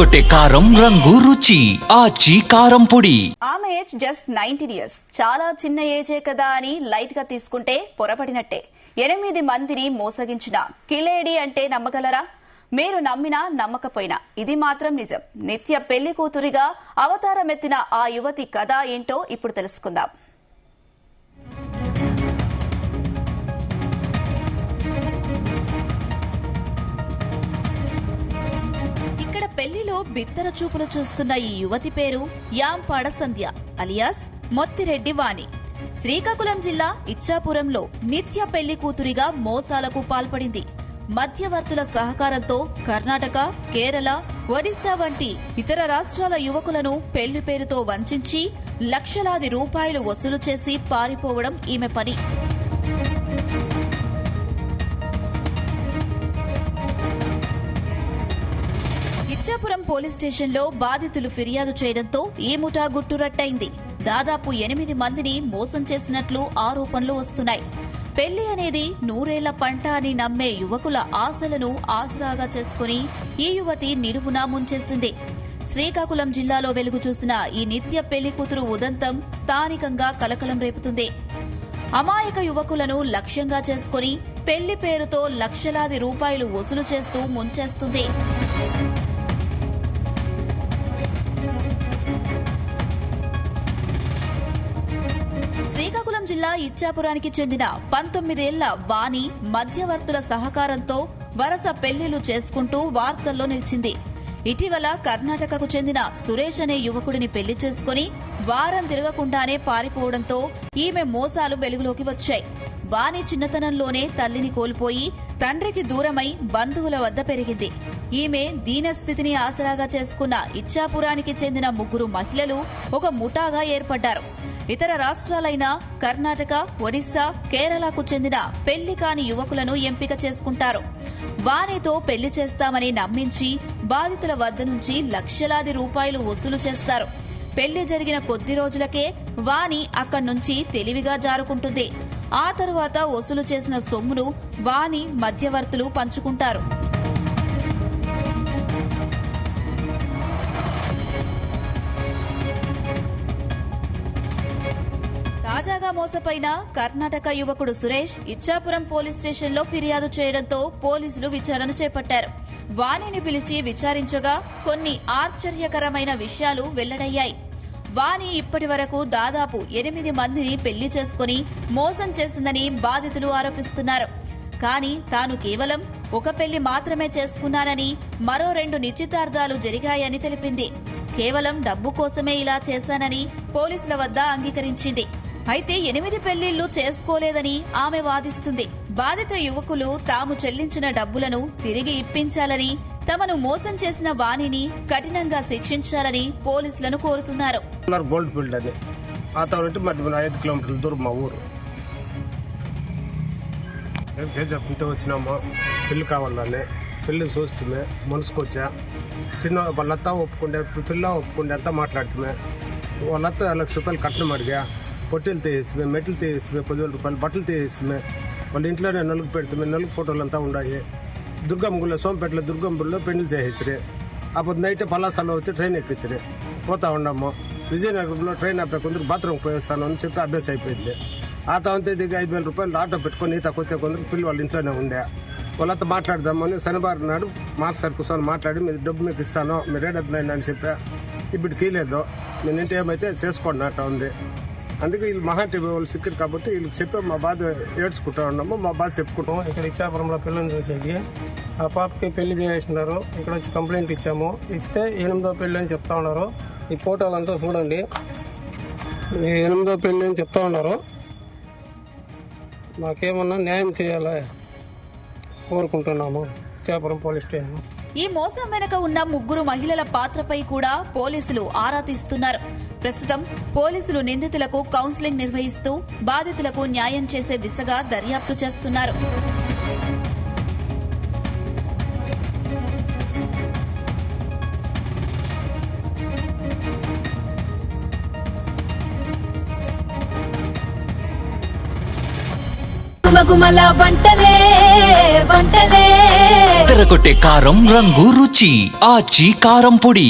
అదరగొట్టే కారం రంగు రుచి ఆచి కారం పొడి. ఆమె ఏజ్ జస్ట్ 19 years. చాలా చిన్న ఏజే కదా అని లైట్ గా తీసుకుంటే పొరపడినట్టే. 8 మందిని మోసగించిన కిలేడి అంటే నమ్మగలరా? మీరు నమ్మినా నమ్మకపోయినా ఇది మాత్రం నిజం. నిత్య పెళ్లి కూతురిగా అవతారమెత్తిన ఆ యువతి కథ ఏంటో ఇప్పుడు తెలుసుకుందాం. ఇక్కడ పెళ్లిలో బిత్తర చూపులు చూస్తున్న ఈ యువతి పేరు యాంపాడ సంధ్య అలియాస్ మొత్తిరెడ్డి వాణి. శ్రీకాకుళం జిల్లా ఇచ్చాపురంలో నిత్య పెళ్లి కూతురిగా మోసాలకు పాల్పడింది. మధ్యవర్తుల సహకారంతో కర్ణాటక, కేరళ, ఒడిశా వంటి ఇతర రాష్ట్రాల యువకులను పెళ్లి పేరుతో వంచించి లక్షలాది రూపాయలు వసూలు చేసి పారిపోవడం ఈమె పని. ఇచ్చాపురం పోలీస్ స్టేషన్లో బాధితులు ఫిర్యాదు చేయడంతో ఈ ముఠా గుట్టురట్టయింది. దాదాపు 8 మందిని మోసం చేసినట్లు ఆరోపణలు వస్తున్నాయి. పెళ్లి అనేది 100 ఏళ్ల పంట అని నమ్మే యువకుల ఆశలను ఆసరాగా చేసుకుని ఈ యువతి నిలువునా ముంచేసింది. శ్రీకాకుళం జిల్లాలో వెలుగు చూసిన ఈ నిత్య పెళ్లి కూతురు ఉదంతం స్థానికంగా కలకలం రేపుతుంది. అమాయక యువకులను లక్ష్యంగా చేసుకుని పెళ్లి పేరుతో లక్షలాది రూపాయలు వసూలు చేస్తూ ముంచేస్తుంది. శ్రీకాకుళం జిల్లా ఇచ్చాపురానికి చెందిన 19 ఏళ్ల వాణి మధ్యవర్తుల సహకారంతో వరుస పెళ్లిళ్లు చేసుకుంటూ వార్తల్లో నిలిచింది. ఇటీవల కర్ణాటకకు చెందిన సురేష్ అనే యువకుడిని పెళ్లి చేసుకుని వారం తిరగకుండానే పారిపోవడంతో ఈమె మోసాలు వెలుగులోకి వచ్చాయి. వాణి చిన్నతనంలోనే తల్లిని కోల్పోయి తండ్రికి దూరమై బంధువుల వద్ద పెరిగింది. ఈమె దీనస్థితిని ఆసరాగా చేసుకున్న ఇచ్చాపురానికి చెందిన 3 మహిళలు ఒక ముఠాగా ఏర్పడ్డారు. ఇతర రాష్ట్రాలైన కర్ణాటక, ఒడిశా, కేరళకు చెందిన పెళ్లి కాని యువకులను ఎంపిక చేసుకుంటారు. వానితో పెళ్లి చేస్తామని నమ్మించి బాధితుల వద్ద నుంచి లక్షలాది రూపాయలు వసూలు చేస్తారు. పెళ్లి జరిగిన కొద్ది రోజులకే వాణి అక్కడి నుంచి తెలివిగా జారుకుంటుంది. ఆ తరువాత వసూలు చేసిన సొమ్మును వాణి మధ్యవర్తులు పంచుకుంటారు. తాజాగా మోసపోయిన కర్ణాటక యువకుడు సురేష్ ఇచ్చాపురం పోలీస్ స్టేషన్లో ఫిర్యాదు చేయడంతో పోలీసులు విచారణ చేపట్టారు. వాణిని పిలిచి విచారించగా కొన్ని ఆశ్చర్యకరమైన విషయాలు వెల్లడయ్యాయి. వాణి ఇప్పటి వరకు దాదాపు 8 మందిని పెళ్లి చేసుకుని మోసం చేసిందని బాధితులు ఆరోపిస్తున్నారు. కానీ తాను కేవలం ఒక పెళ్లి మాత్రమే చేసుకున్నానని, మరో 2 నిశ్చితార్థాలు జరిగాయని తెలిపింది. కేవలం డబ్బు కోసమే ఇలా చేశానని పోలీసుల వద్ద అంగీకరించింది. అయితే 8 పెళ్లిళ్లు చేసుకోలేదని ఆమె వాదిస్తుంది. బాధిత యువకులు తాము చెల్లించిన డబ్బులను తిరిగి ఇప్పించాలని, తమను మోసం చేసిన వాణిని కఠినంగా శిక్షించాలని పోలీసులను కోరుతున్నారు. గోల్డ్ ఫీల్డ్ అని మధ్య 5 కిలోమీటర్ల దూరం మా ఊరు. చెప్పుకుంటే వచ్చినాము, పెళ్లి కావాలని పెళ్లి చూస్తే మనసుకొచ్చా. చిన్న వాళ్ళంతా ఒప్పుకుంటే, పిల్ల ఒప్పుకుంటే అంతా మాట్లాడుతుమే. వాళ్ళంతా 1 లక్ష రూపాయలు కట్నం అడిగా. పొట్టెలు తీసిమే, మెట్లు తీసిమే, 10,000 రూపాయలు బట్టలు తీసిమే. వాళ్ళ ఇంట్లోనే నలుగు పెడుతుమే. నలుగు ఫోటోలు అంతా ఉన్నాయి. దుర్గమ్మగుళ్ళో సోంపేటలో దుర్గమ్మగుళ్ళో పెళ్లి చేయించరే. అప్పుడు నైట్ పలాసాలో వచ్చి ట్రైన్ ఎక్కించరే. పోతా ఉన్నాము. విజయనగరంలో ట్రైన్ ఆపే కొందరు బాత్రూమ్కి పోయిస్తాను అని చెప్పి అభ్యాసం అయిపోయింది. ఆ తర్వాత దిగి 5,000 రూపాయలు ఆటో పెట్టుకుని ఈతకు వచ్చే కొందరు పిల్లలు వాళ్ళ ఇంట్లోనే ఉండే. వాళ్ళంతా మాట్లాడదామని శనివారం నాడు మాకు సార్ కూర్చొని మాట్లాడి మీరు డబ్బు మీకు ఇస్తాను, మీరు ఏడద్దులేండి అని చెప్పా. ఇప్పుడు కీలేదు, నేను ఇంటి ఏమైతే చేసుకోండి అట్లా ఉంది. అందుకే వీళ్ళు మహా టీవీ వాళ్ళు సిక్కరు కాబట్టి వీళ్ళకి చెప్పి మా బాధ ఏడ్చుకుంటా ఉన్నాము. మా బాధ చెప్పుకుంటాము. ఇక్కడ ఇచ్చాపురంలో పిల్లల్ని చూసేది ఆ పాపకి పెళ్లి చేసినారు. ఇక్కడ వచ్చి కంప్లైంట్ ఇచ్చాము. ఇస్తే 8వ పెళ్లి అని చెప్తా ఉన్నారు. ఈ ఫోటోలంతా చూడండి, 8వ పెళ్లి అని చెప్తా ఉన్నారు. మాకేమన్నా న్యాయం చేయాలి కోరుకుంటున్నాము ఇచ్చాపురం పోలీస్ స్టేషన్. ఈ మోసం వెనుక ఉన్న 3 మహిళల పాత్రపై కూడా పోలీసులు ఆరా తీస్తున్నారు. ప్రస్తుతం పోలీసులు నిందితులకు కౌన్సిలింగ్ నిర్వహిస్తూ బాధితులకు న్యాయం చేసే దిశగా దర్యాప్తు చేస్తున్నారు. గుమగుమల వంటలే వంటలే తెరకొట్టే కారం రంగు రుచి ఆచి కారం పొడి.